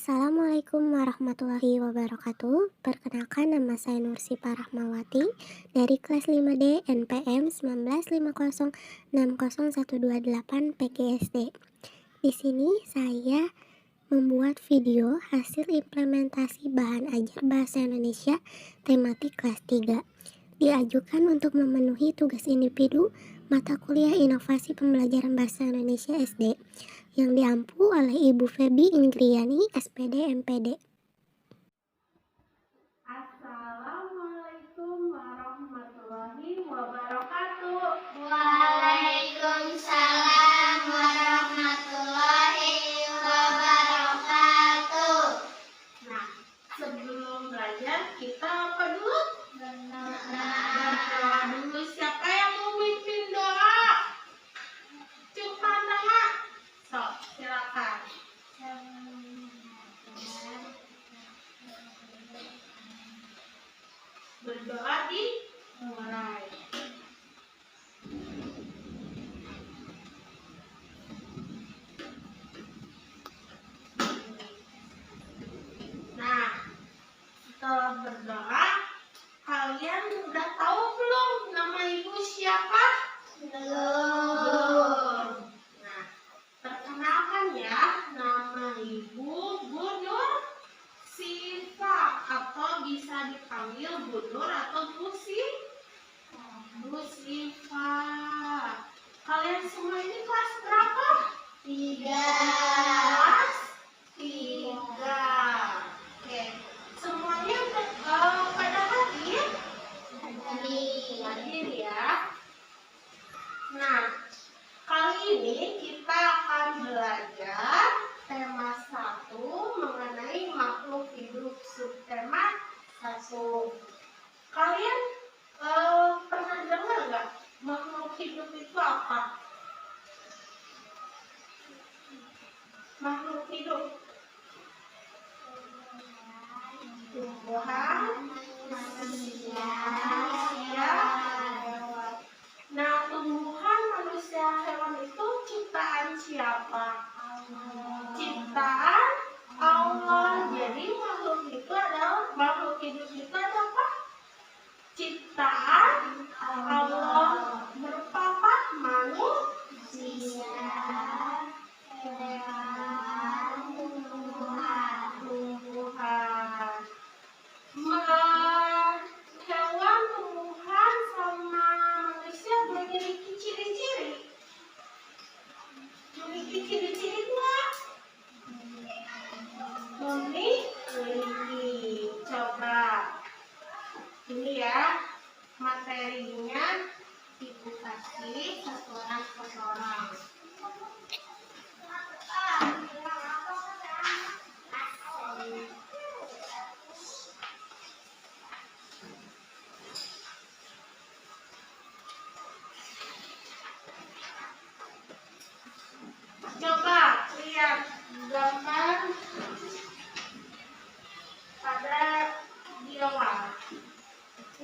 Assalamualaikum warahmatullahi wabarakatuh. Perkenalkan, nama saya Nursipa Rahmawati dari kelas 5D NPM 1950601228 PGSD. Di sini saya membuat video hasil implementasi bahan ajar bahasa Indonesia tematik kelas 3. Diajukan untuk memenuhi tugas individu mata kuliah Inovasi Pembelajaran Bahasa Indonesia SD yang diampu oleh Ibu Febi Ingriani, SPD MPD. Assalamualaikum warahmatullahi wabarakatuh. Waalaikumsalam warahmatullahi wabarakatuh. Nah, sebelum belajar kita apa dulu? Berdoa dulu. Siapa yang mau mimpin doa? Cukupkan tangan. Sok, silakan. Berdoa dimulai. Nah, setelah berdoa, kalian udah tahu belum nama ibu siapa? Belum. Nah, perkenalkan ya, nama ibu Bu Nur Sifa, atau bisa dipanggil Bu Nur atau Bu Sifa. Kalian semua ini kelas berapa? 3. Kelas 3. Oke, semuanya pada hadir? Hadir ya. Nah, kali ini kita akan belajar tema 1 mengenai makhluk hidup, subtema 1. Kalian pernah dengar nggak makhluk hidup itu apa? Makhluk hidup, tumbuhan, manusia. Nah, tumbuhan, manusia, hewan itu ciptaan siapa? Ciptaan Allah. Jadi makhluk hidup itu ada apa? Ciptaan Allah. Berupa apa? Manusia, hewan, tumbuhan. Hewan, tumbuhan, sama manusia memiliki ciri-ciri. Memiliki ciri-ciri nggak? Memiliki. Coba ini ya materinya, ibu kasih satu orang. Coba lihat gambar pada di awal.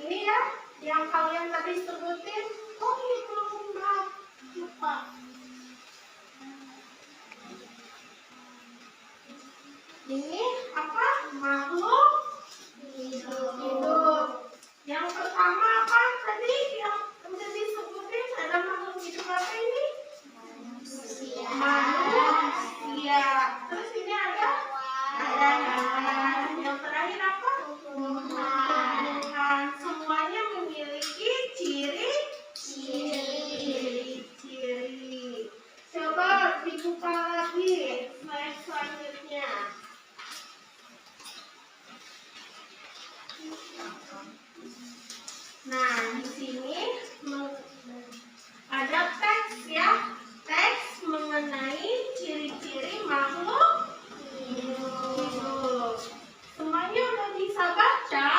Ini ya yang kalian tadi sebutin. Oh, ini belum lupa. Ini apa? Makhluk hidup. Yang pertama apa tadi yang udah disebutin? Ada makhluk hidup apa ini? Manusia. Terus ini ada hewan. Yang terakhir apa? Tumbuhan. Semuanya memiliki ciri-ciri. Coba dibuka lagi slide selanjutnya. Nah, di sini ada teks ya. Teks mengenai ciri-ciri makhluk hidup. Semuanya udah bisa baca?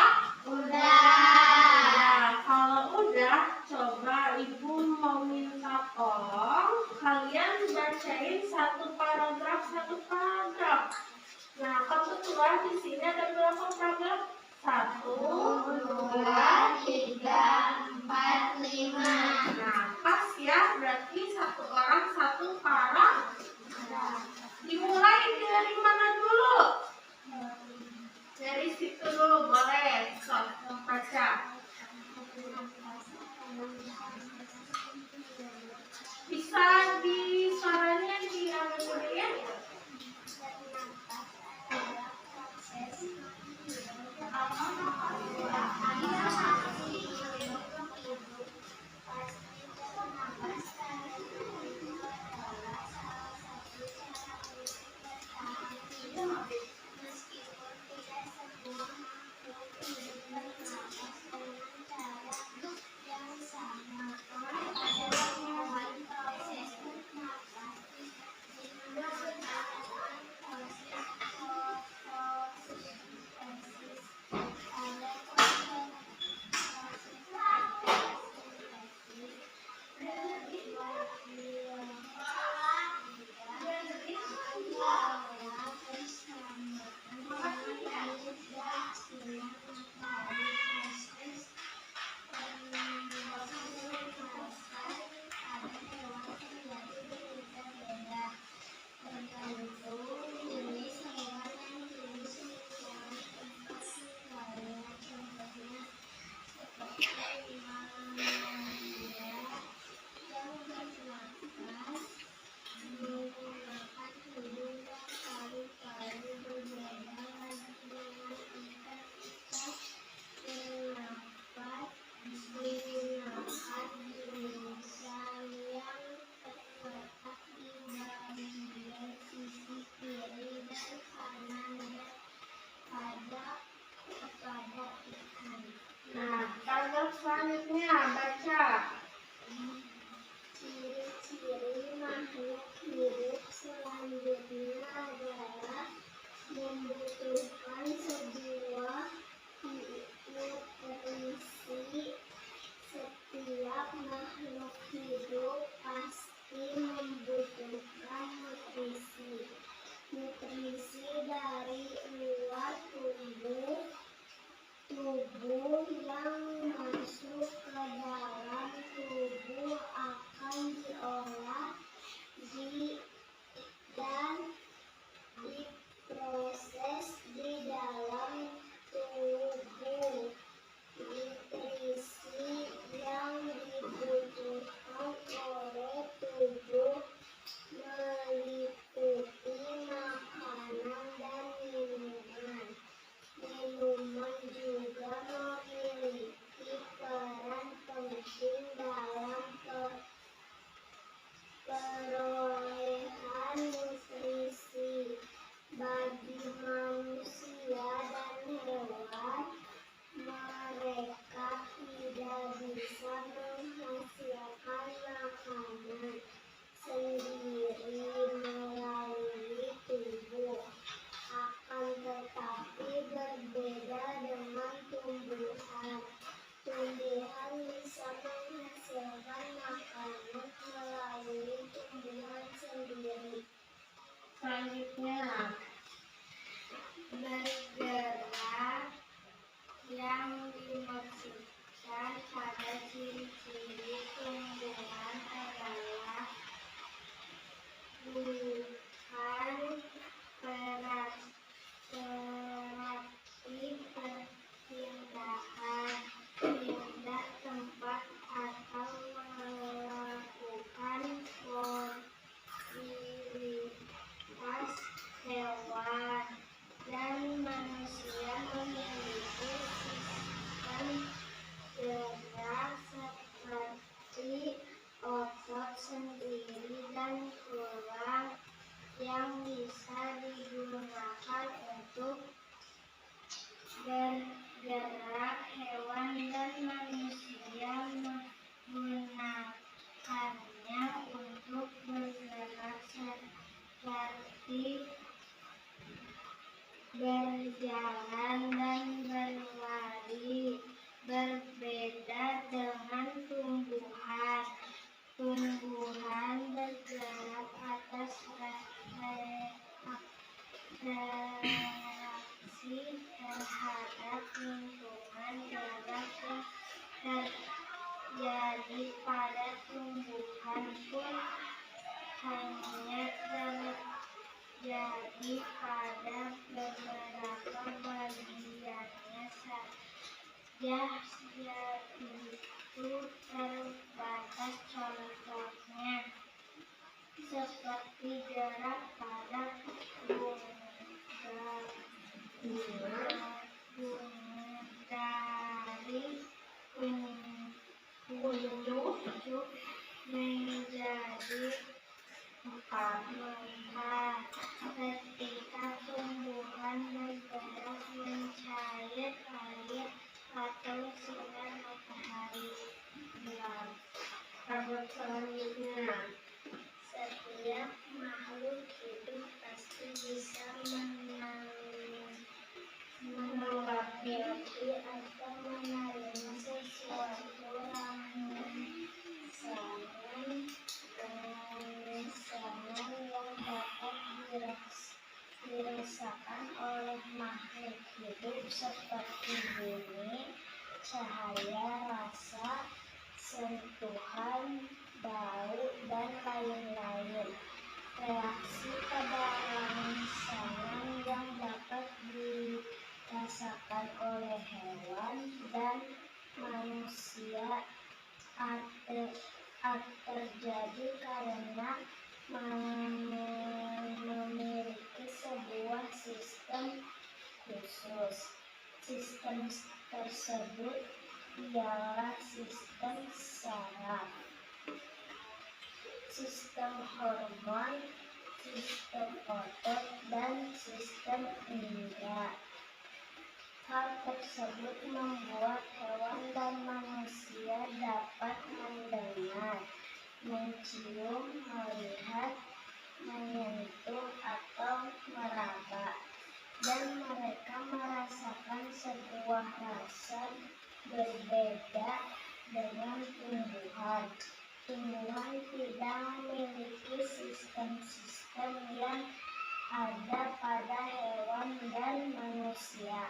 Udah. Kalau udah, coba ibu mau minta tolong kalian bacain satu paragraf. Nah, kebetulan di sini ada berapa paragraf? 1, 2, 3, 4, 5. Nah, pas ya, berarti satu orang satu paragraf. Dimulai dari mana dulu? selanjutnya baca. Ciri-ciri makhluk hidup selanjutnya adalah membutuhkan sebuah nutrisi. Setiap makhluk hidup pasti membutuhkan nutrisi. Nutrisi dari luar tubuh yang masuk ke dalam tubuh akan diolah dan diproses di dalam tubuh. Nutrisi yang dibutuhkan oleh tubuh meliputi makanan dan minuman. Minuman juga memiliki peran penting dalam perolehan nutrisi. Bagi manusia dan hewan, mereka tidak bisa menghasilkan makanan sendiri melalui tubuh. Akan tetapi berbeda dengan tumbuhan. Tumbuhan bisa menghasilkan makanan melalui tumbuhan sendiri. Selanjutnya, Bergerak. Yang dimaksudkan pada ciri-ciri tumbuhan adalah bukan berarti perpindahan, pindah tempat atau melakukan mobilitas. Hewan dan manusia memiliki sistem gerak seperti otot sendiri dan tulang yang bisa digunakan untuk bergerak. Hewan dan manusia menggunakannya untuk bergerak seperti berjalan dan berlari. Berbeda dengan tumbuhan. Tumbuhan bergerak atas reaksi terhadap lingkungan. Gerak yang terjadi pada tumbuhan pun hanya terjadi pada beberapa bagiannya saja, yaitu terbatas. Contohnya seperti gerak pada dari kuncup menjadi muka. Ketika tumbuhan bergerak mencair air atau sinar matahari. tabel selanjutnya. Setiap makhluk hidup pasti bisa menanggapi atau menerima sesuatu rangsangan yang dapat dirasakan oleh makhluk hidup seperti bunyi, cahaya, rasa, sentuhan, bau, dan lain-lain. Reaksi pada rangsangan yang dapat dirasakan oleh hewan dan manusia terjadi karena memiliki sebuah sistem khusus. Sistem tersebut ialah sistem saraf, sistem hormon, sistem otot, dan sistem indera. Hal tersebut membuat hewan dan manusia dapat mendengar, mencium, melihat, menyentuh, atau meraba, dan mereka merasakan sebuah rasa berbeda dengan tumbuhan. Tumbuhan tidak memiliki sistem-sistem yang ada pada hewan dan manusia.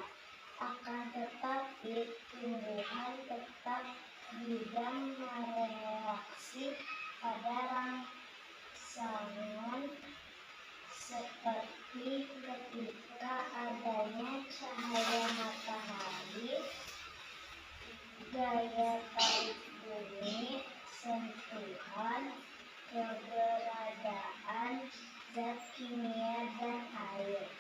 Akan tetapi, tumbuhan tetap juga mereaksi pada rangsangan seperti ketika adanya cahaya matahari, gaya tarik bumi, sentuhan, keberadaan zat kimia dan air.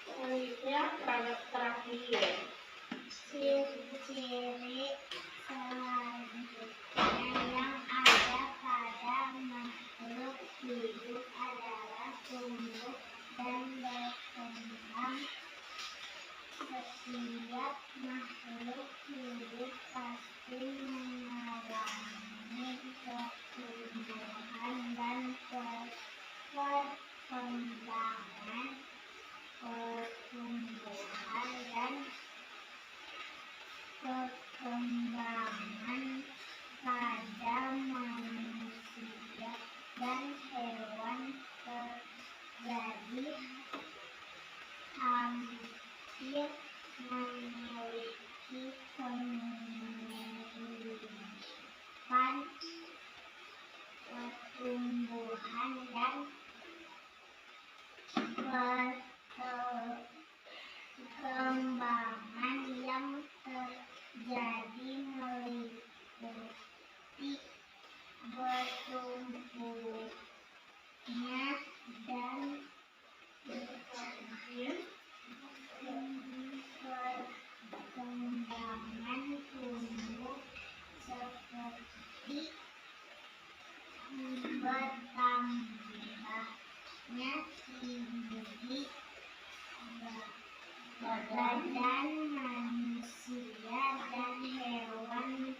Selanjutnya paragraf terakhir. Ciri-ciri selanjutnya yang ada pada makhluk hidup adalah tumbuh dan berkembang. Setiap makhluk hidup pasti mengalami pertumbuhan dan perkembangan. Pada manusia dan hewan terjadi hampir memiliki kemiripan pertumbuhan dan perkembangan yang terjadi meliputi bertumbuhnya dan perkembangan tumbuh seperti bertambahnya tinggi badan manusia dan hewan,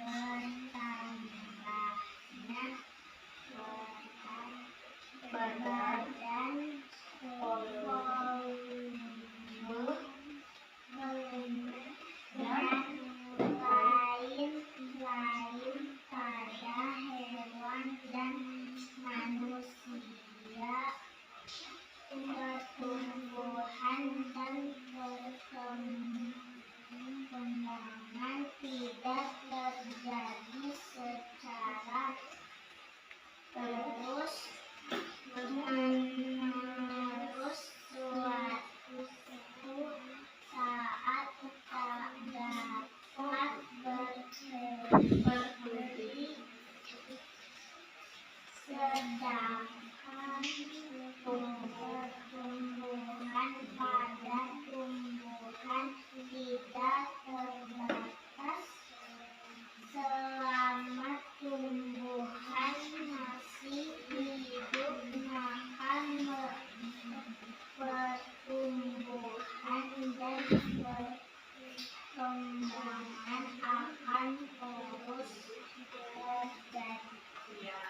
bertambahnya badan volume dan lain-lain pada hewan dan manusia. Pertumbuhan dan perkembangan tidak terjadi secara terus-menerus. Suatu saat tak dapat berhenti, sedangkan pertumbuhan pada tumbuhan tidak terbatas. Selama tumbuhan masih hidup, maka pertumbuhan dan perkembangan akan terus terjadi. Ya,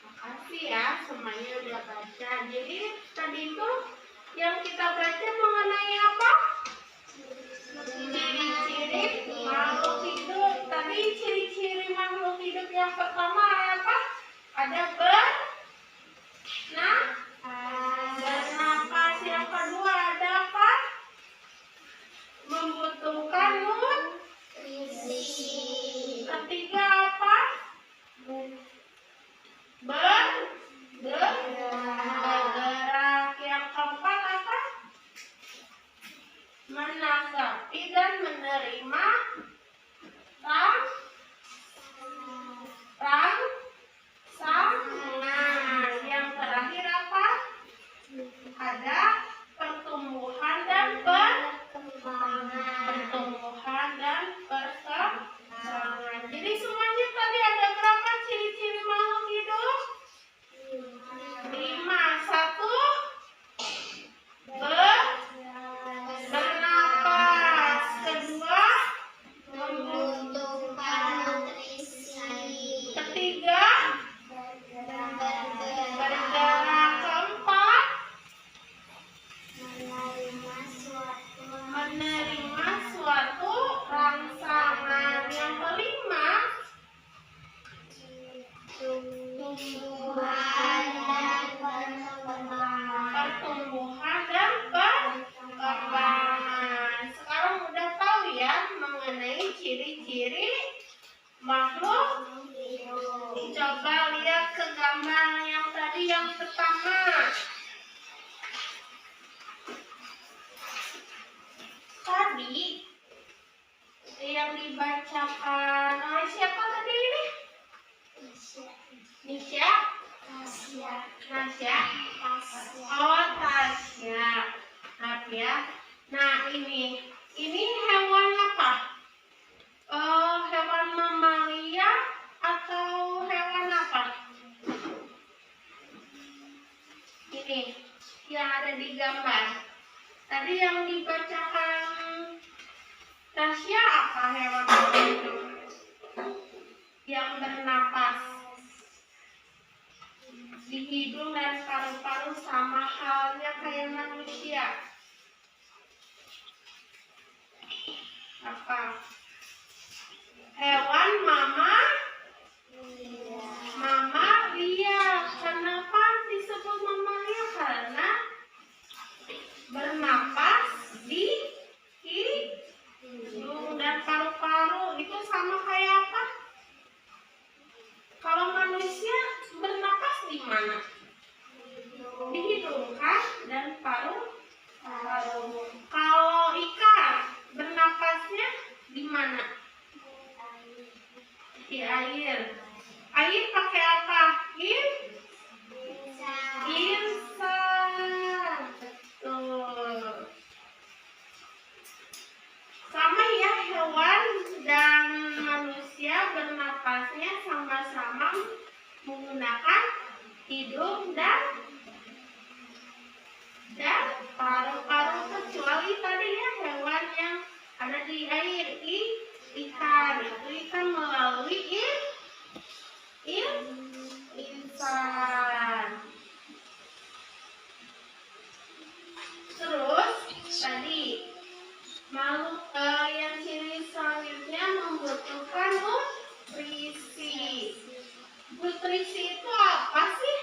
makasih ya semuanya udah baca. Jadi tadi itu yang kita baca mengenai apa? Ciri-ciri makhluk hidup. Tadi ciri-ciri makhluk hidup yang pertama apa? Ada bernapas. Yang kedua ada apa? Membutuhkan nutrisi. Ketiga apa? Bergerak. Yang keempat apa? Menasapi dan menerima yang pertama. Tadi yang dibacakan oleh siapa tadi ini? Nisha? Nasya? Oh, Tasya. Maaf ya. Nah, ini hewan apa? Hewan mamalia atau hewan apa? Ini yang ada di gambar. Tadi yang dibacakan Tasya apa hewan itu? Yang bernapas di hidung dan paru-paru sama halnya kayak manusia. Apa? Hewan mamalia. Kenapa disebut mamalia? Karena bernapas di hidung dan paru-paru. Itu sama kayak apa? Kalau manusia bernapas di mana? Di hidung kan? Dan paru-paru. Kalau ikan bernapasnya di mana? Di air. Air pakai apa? Insang. Betul. Sama ya, hewan dan manusia bernapasnya sama-sama menggunakan hidung dan paru-paru, kecuali tadi ya hewan yang ada di air, ikan. Itu ikan melalui insang. Terus tadi makhluk yang ciri selanjutnya membutuhkan nutrisi. Nutrisi itu apa sih?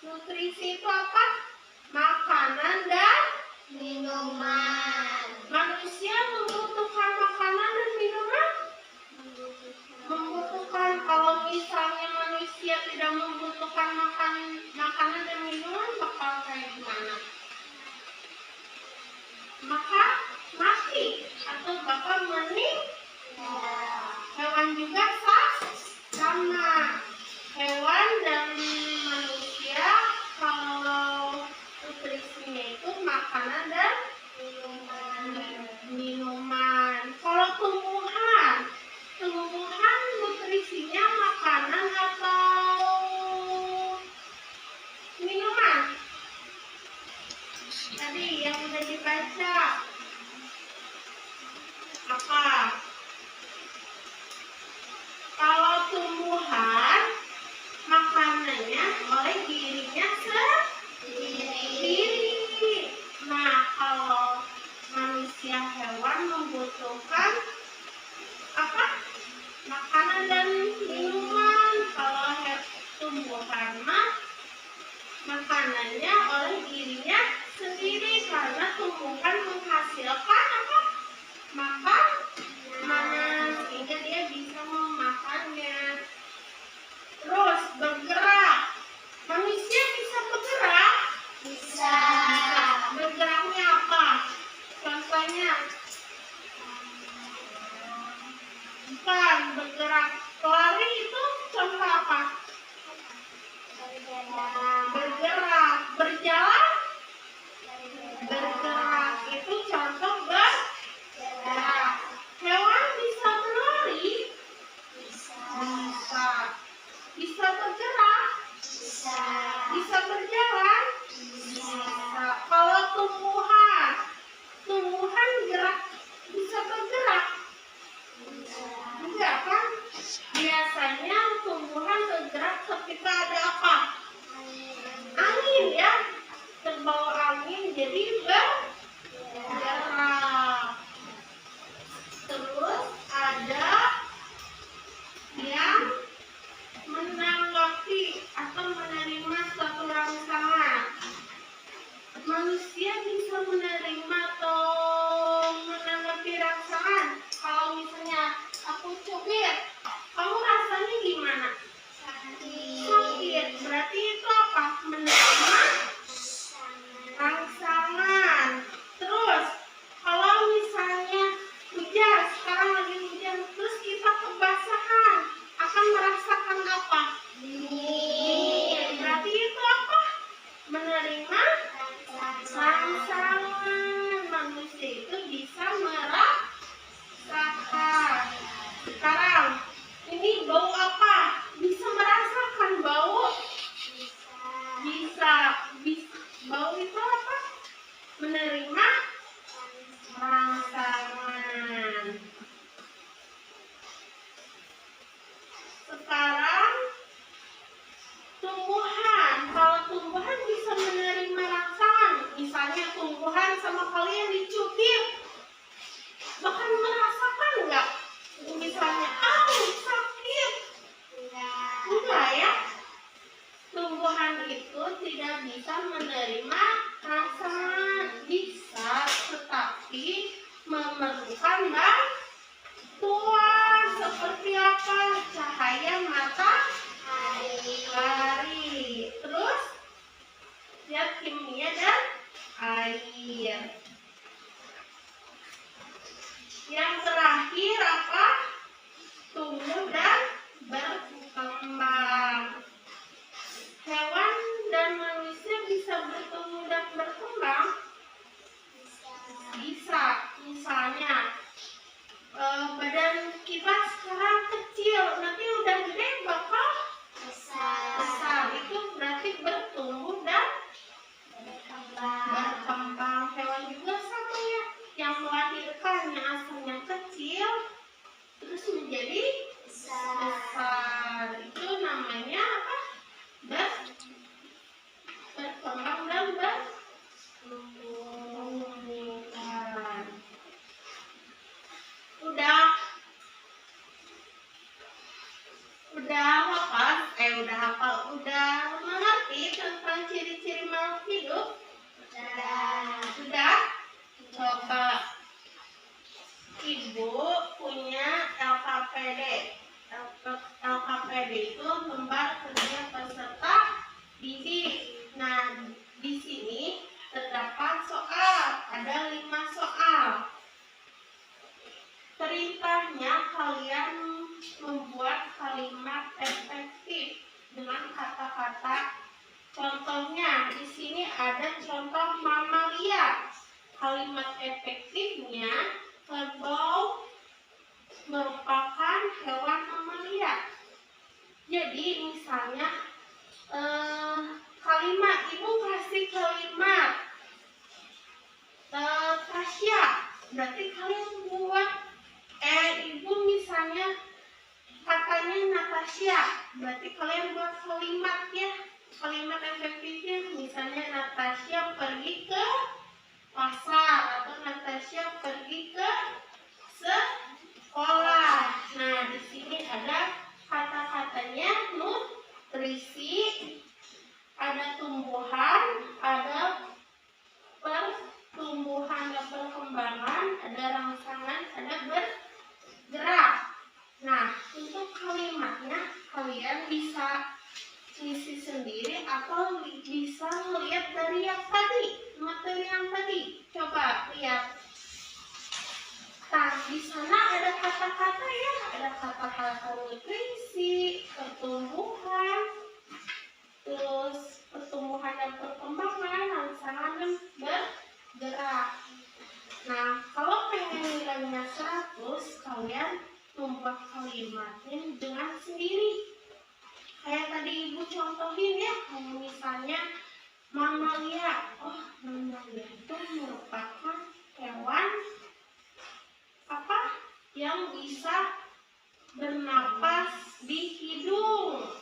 Nutrisi itu apa? Makanan dan minuman. Manusia membutuhkan makanan dan minuman? Membutuhkan. Kalau misalnya manusia tidak membutuhkan makanan dan minuman, bakal kayak gimana? Maka mati atau bakal meninggal. Hewan juga sama. Hewan dan manusia kalau nutrisinya itu makanan dan minuman. Kalau tumbuhan nutrisinya makanan atau minuman? Tadi yang udah dibaca apa? Kalau tumbuhan makanannya oleh dirinya sendiri. Nah, kalau manusia hewan membutuhkan apa? Makanan dan minuman. Kalau tumbuhan makanannya oleh dirinya sendiri, karena tumbuhan menghasilkan apa? Makanan, sehingga dia bisa memakannya. Terus bergerak. Manusia bisa bergerak? Bisa. Bergeraknya apa? Contohnya? Bukan bergerak. Lari itu contoh apa? Bergerak. Berjalan? Bergerak. Itu contoh bergerak. Hewan bisa berlari? Bisa. Bisa bergerak? Bisa berjalan? Bisa. Kalau tumbuhan gerak, bisa bergerak? Enggak kan? Biasanya tumbuhan bergerak ketika ada apa? Angin ya. Terbawa angin jadi bergerak. Terus ada yang menanggapi atau menerima suatu rangsangan. Manusia bisa menerima atau menanggapi rangsangan. Kalau misalnya aku cubit, kamu rasanya gimana? kimia dan air. Yang terakhir apa? Tumbuh dan berkembang. Hewan dan manusia bisa bertumbuh dan berkembang? Bisa. Misalnya badan kita sekarang kecil, nanti udah gede bakal besar. Itu berarti bertumbuh dan berkembang. Hewan juga sama ya, yang melahirkan yang asalnya kecil terus menjadi besar. Itu namanya apa? Berkembang dan bertumbuhan. Udah mengerti tentang ciri-ciri makhluk hidup? Sudah? Coba Ibu punya LKPD. LKPD itu lembar kerja peserta didik. Nah, di sini terdapat soal, ada 5 soal. Perintahnya kalian membuat kalimat efektif dengan kata-kata. Contohnya di sini ada contoh mamalia. Kalimat efektifnya, kerbau merupakan hewan mamalia. Jadi misalnya kalimat, ibu kasih kalimat Tasya, berarti kalian buat ibu misalnya katanya Natasya, berarti kalian buat kalimatnya, kalimat efektifnya. Misalnya Natasya pergi ke pasar atau Natasya pergi ke sekolah. Nah, di sini ada kata-katanya nutrisi, ada tumbuhan, ada pertumbuhan dan perkembangan, ada rangsangan, ada bergerak. Nah, untuk kalimatnya kalian bisa isi sendiri atau bisa melihat dari yang tadi, materi yang tadi. Coba lihat. Nah, di sana ada kata-kata ya, ada kata-kata nutrisi, pertumbuhan, terus pertumbuhan dan perkembangan, rangsangan dan bergerak. Nah, kalau pengen nilainya 100, kalian membuat kalimatnya dengan sendiri. Kayak tadi ibu contohin ya, misalnya mamalia. Oh, mamalia itu merupakan hewan apa yang bisa bernapas di hidung.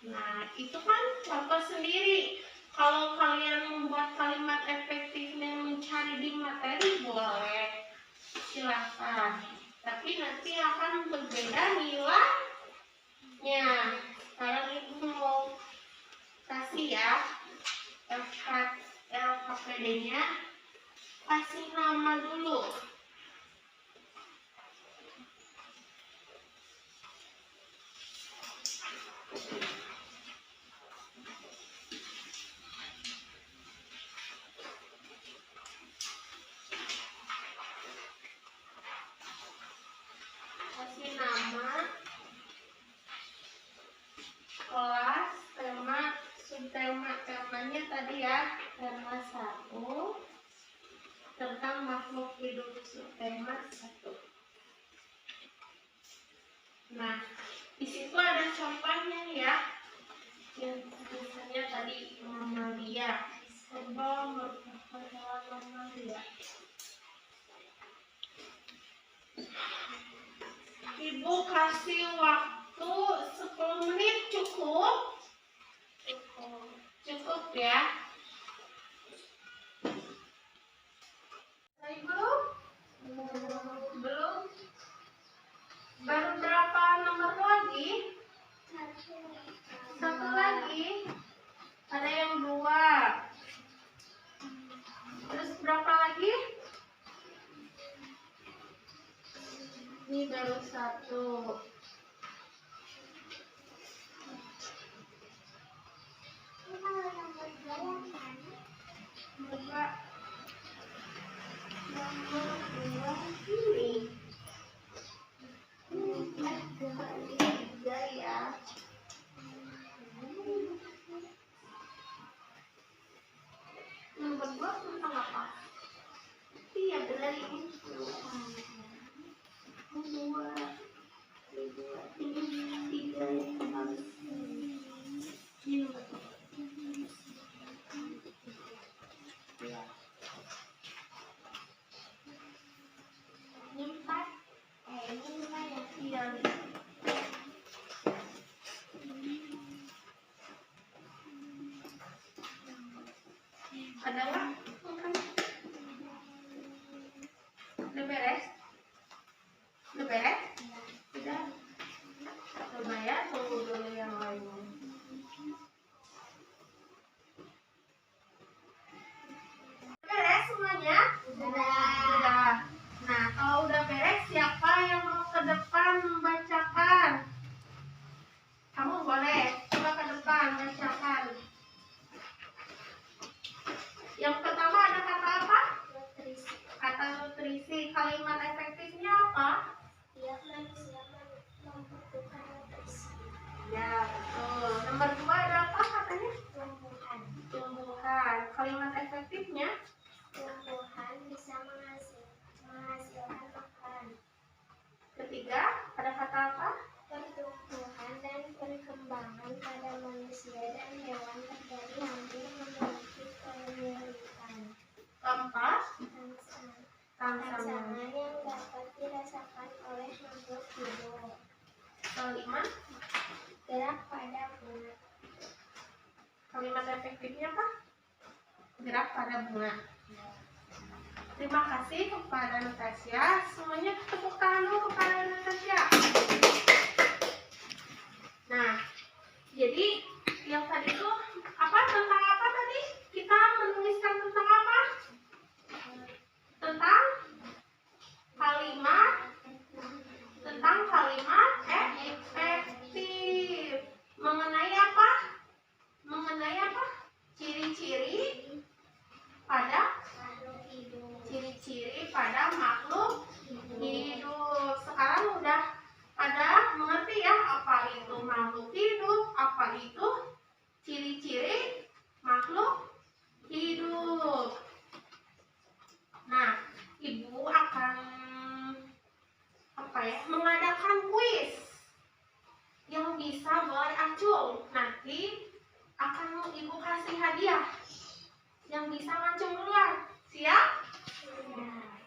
Nah, itu kan contoh sendiri. Kalau kalian membuat kalimat efektifnya mencari di materi, boleh, silahkan. Tapi nanti akan berbeda nilainya. Sekarang ibu mau kasih ya LKPD-nya, kasih nama dulu. Kasih nama, kelas, tema, subtema. Temanya tadi ya, tema 1 tentang makhluk hidup, subtema 1. Nah, di situ ada contohnya ya. Yang misalnya tadi mamalia, kerbau merupakan hewan mamalia. Ibu kasih waktu 10 menit, cukup? Cukup ya. Saya belum? Belum? Baru berapa nomor lagi? 1 lagi. Ada yang 2. Terus berapa lagi? Ini baru 1. Nomor 2 ini. Tiga ya. Nomor 2 tentang apa? Iya benar ini. Dua, tiga yang harus ini. Ya. Ini 4. Ini 5 ya. Iya. Ada nggak? Udah beres? Udah beres? Udah. Coba ya, tunggu dulu yang lain. Beres semuanya? Udah. Nah, kalau udah beres, siapa yang mau ke depan membacakan? Kamu boleh. Coba ke depan bacakan. Yang pertama ada kata apa? Nutrisi. Kata nutrisi. Kalimat efektifnya apa? Tiap manusia membutuhkan nutrisi. Ya, betul. Nomor 2 ada apa katanya? Tumbuhan. Tumbuhan. Kalimat efektifnya? Tumbuhan bisa menghasilkan makan. Ketiga, ada kata apa? Pertumbuhan dan perkembangan pada manusia dan hewan terjadi hampir memiliki kemiripan. Keempat, Rangsangan rangsangan. yang dapat dirasakan oleh makhluk hidup. Kelima, Gerak pada bunga. kalimat efektifnya apa? Gerak pada bunga. Terima kasih kepada Natasha. Semuanya tepuk tangan dulu kepada Natasha. Nah, jadi yang tadi itu apa, tentang apa tadi? Kita menuliskan tentang apa? Tentang kalimat efektif. Mengenai apa? Mengenai apa? Ciri-ciri pada makhluk hidup. Sekarang udah pada mengerti ya apa itu makhluk hidup, apa itu ciri-ciri makhluk hidup. Nah, Ibu akan mengadakan kuis yang bisa boleh acung. Nanti akan Ibu kasih hadiah yang bisa ngacung duluan. Siap?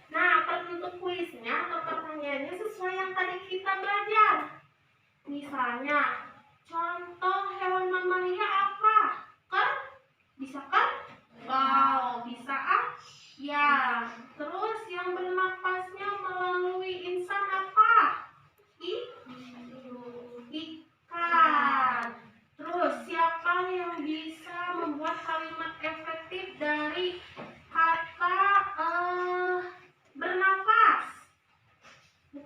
Nah, untuk kuisnya atau pertanyaannya sesuai yang tadi kita belajar. Misalnya, contoh hewan mamalia apa? Bisa kan? Wow, bisa ah? Ya. Terus yang bernafasnya melalui insan apa? Ikan. Terus siapa yang bisa membuat kalimat efektif dari kata bernafas?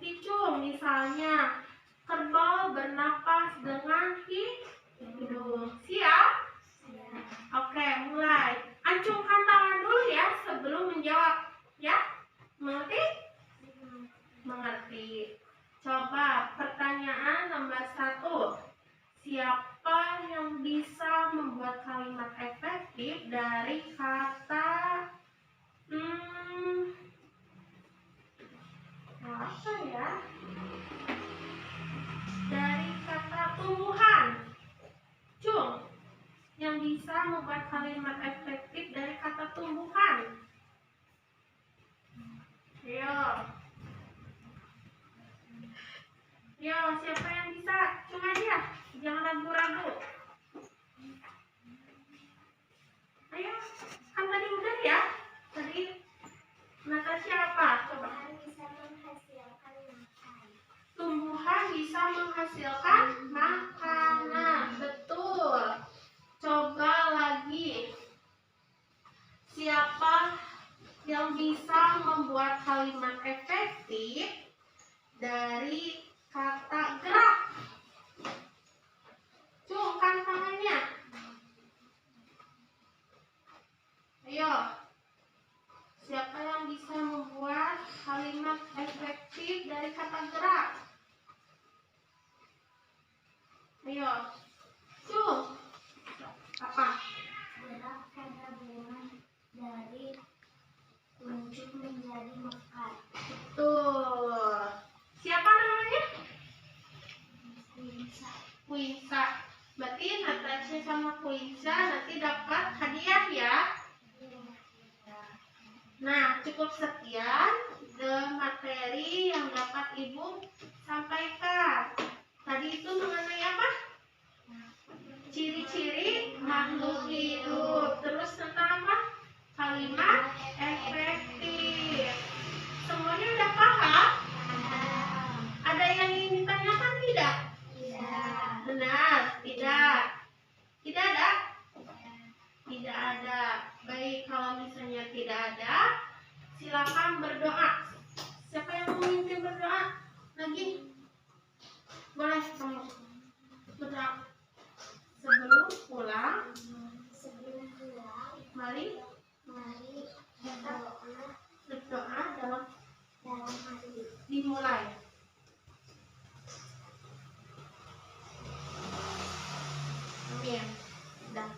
Kicung misalnya, kerbau bernapas dengan hidung. Siap? Oke, mulai. Acungkan tangan dulu ya sebelum menjawab. Ya? Mengerti? Mengerti. Coba pertanyaan nomor 1. Siapa yang bisa membuat kalimat efektif dari kata apa ya? Dari kata tumbuhan. Cung, yang bisa membuat kalimat efektif dari kata tumbuhan. Yo, siapa yang bisa? Cuma aja, jangan ragu-ragu. Ayo, kan tadi udah ya? Tadi Natasha apa? Coba. Tumbuhan bisa menghasilkan makan. Tumbuhan bisa menghasilkan makanan. Betul. Coba lagi. Siapa yang bisa membuat kalimat efektif dari kata gerak? Cungkan tangannya. Ayo. Siapa yang bisa membuat Kuinsa. Berarti Natasha sama Kuinsa nanti dapat hadiah ya. Nah, cukup sekian materi yang dapat Ibu sampaikan. Tadi itu mengenai apa? Ciri-ciri makhluk hidup. Terus tentang apa? Kalimat efektif. Semuanya udah paham? Ada yang ingin ditanyakan tidak? Benar, tidak. Tidak ada? Tidak ada. Baik, kalau misalnya tidak ada, silakan berdoa. Siapa yang memimpin berdoa? Lagi? Boleh kamu berdoa. Sebelum pulang, mari berdoa dalam hati. Dimulai. Amin. Dah.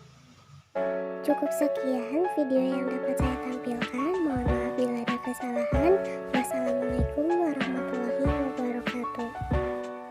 Cukup sekian video yang dapat saya tampilkan. Mohon maaf bila ada kesalahan. Wassalamualaikum warahmatullahi wabarakatuh.